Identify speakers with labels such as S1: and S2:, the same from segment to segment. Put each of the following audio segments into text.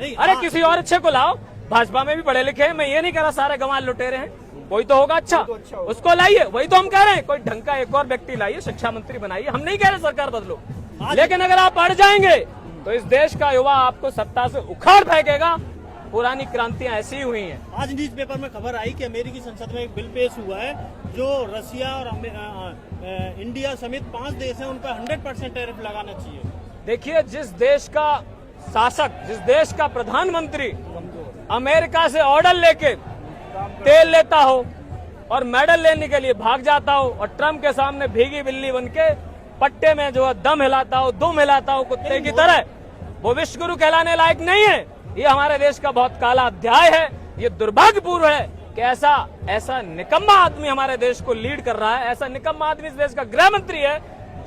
S1: अरे किसी और अच्छे को लाओ, भाजपा में भी पढ़े लिखे हैं, मैं ये नहीं कह रहा सारे गंवार लुटेरे हैं, कोई तो होगा अच्छा, उसको लाइए, वही तो हम कह रहे हैं, कोई ढंग का एक और व्यक्ति लाइए, शिक्षा मंत्री बनाइए, हम नहीं कह रहे सरकार बदलो, लेकिन अगर आप बढ़ जाएंगे तो इस देश का युवा आपको सत्ता से उखाड़ फेंकेगा। पुरानी क्रांतियां ऐसी ही हुई हैं।
S2: आज न्यूज पेपर में खबर आई कि अमेरिकी संसद में एक बिल पेश हुआ है जो रसिया और इंडिया समेत 5 देश हैं उन पर 100% टैरिफ लगाना चाहिए।
S1: देखिए, जिस देश का शासक, जिस देश का प्रधानमंत्री अमेरिका से ऑर्डर लेके तेल लेता हो और मेडल लेने के लिए भाग जाता हो और ट्रम्प के सामने भीगी बिल्ली बनके पट्टे में जो है दम हिलाता हो, दुम हिलाता हो कुत्ते की तरह, वो विश्व गुरु कहलाने लायक नहीं है। ये हमारे देश का बहुत काला अध्याय है। ये दुर्भाग्यपूर्ण है कि ऐसा निकम्मा आदमी हमारे देश को लीड कर रहा है। ऐसा निकम्मा आदमी इस देश का गृह मंत्री है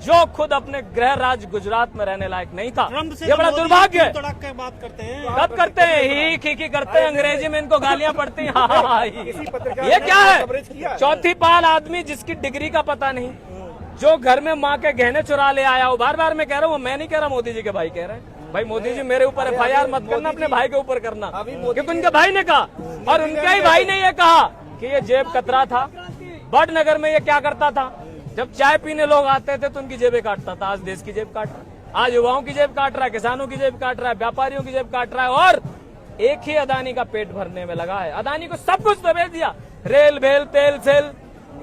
S1: जो खुद अपने गृह राज्य गुजरात में रहने लायक नहीं था। ये बड़ा दुर्भाग्य है।
S2: बात करते हैं,
S1: कब करते हैं, ही खीखी करते हैं, अंग्रेजी में इनको गालियां पड़ती हैं। हाँ, ये क्या है? चौथी पाल आदमी जिसकी डिग्री का पता नहीं, जो घर में माँ के गहने चुरा ले आया हो। बार बार मैं कह रहा हूँ, मैं नहीं कह रहा, मोदी जी के भाई कह रहे हैं। भाई मोदी जी मेरे ऊपर FIR मत करना, अपने भाई के ऊपर करना, क्योंकि उनके भाई ने कहा और उनके ही भाई ने ये कहा कि ये जेब कतरा था। बड़नगर में ये क्या करता था, जब चाय पीने लोग आते थे तो उनकी जेबें काटता था। आज देश की जेब काट रहा है, आज युवाओं की जेब काट रहा है, किसानों की जेब काट रहा है, व्यापारियों की जेब काट रहा है, और एक ही अदानी का पेट भरने में लगा है। अदानी को सब कुछ तो बेच दिया, रेल भेल तेल सेल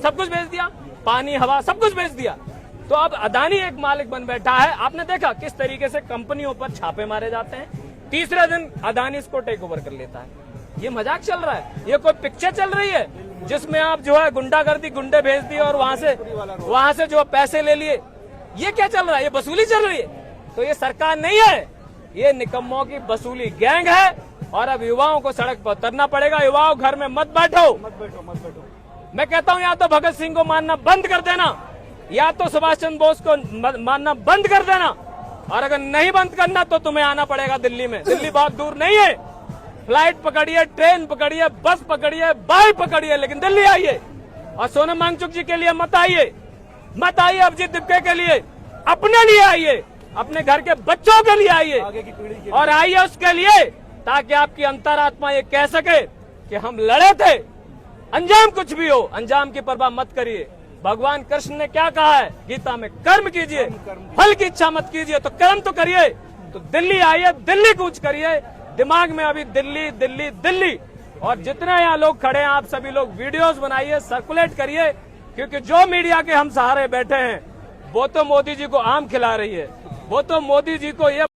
S1: सब कुछ बेच दिया, पानी हवा सब कुछ बेच दिया। तो अब अदानी एक मालिक बन बैठा है। आपने देखा किस तरीके से कंपनियों पर छापे मारे जाते हैं। तीसरे दिन अदानी इसको टेक ओवर कर लेता है। ये मजाक चल रहा है, ये कोई पिक्चर चल रही है जिसमें आप जो है गुंडागर्दी, गुंडे भेज दिए और वहां से जो पैसे ले लिए। ये क्या चल रहा है? ये वसूली चल रही है। तो ये सरकार नहीं है, ये निकम्मों की वसूली गैंग है। और अब युवाओं को सड़क पर उतरना पड़ेगा। युवाओं, घर में मत बैठो। मैं कहता हूँ या तो भगत सिंह को मानना बंद कर देना, या तो सुभाष चंद्र बोस को मानना बंद कर देना, और अगर नहीं बंद करना तो तुम्हें आना पड़ेगा दिल्ली में। दिल्ली बहुत दूर नहीं है, फ्लाइट पकड़िए, ट्रेन पकड़िए, बस पकड़िए, बाइक पकड़िए, लेकिन दिल्ली आइए। और सोनम वांगचुक जी के लिए मत आइए, मत आइए अभिजीत दिपके के लिए, अपने लिए आइए, अपने घर के बच्चों के लिए आइए, और आइए उसके लिए ताकि आपकी अंतरात्मा ये कह सके कि हम लड़े थे। अंजाम कुछ भी हो, अंजाम की परवाह मत करिए। भगवान कृष्ण ने क्या कहा है गीता में? कर्म कीजिए, फल की इच्छा मत कीजिए। तो कर्म तो करिए। तो दिल्ली आइए, दिल्ली कूच करिए। दिमाग में अभी दिल्ली दिल्ली दिल्ली। और जितने यहाँ लोग खड़े हैं, आप सभी लोग वीडियोस बनाइए, सर्कुलेट करिए, क्योंकि जो मीडिया के हम सहारे बैठे हैं वो तो मोदी जी को आम खिला रही है, वो तो मोदी जी को ये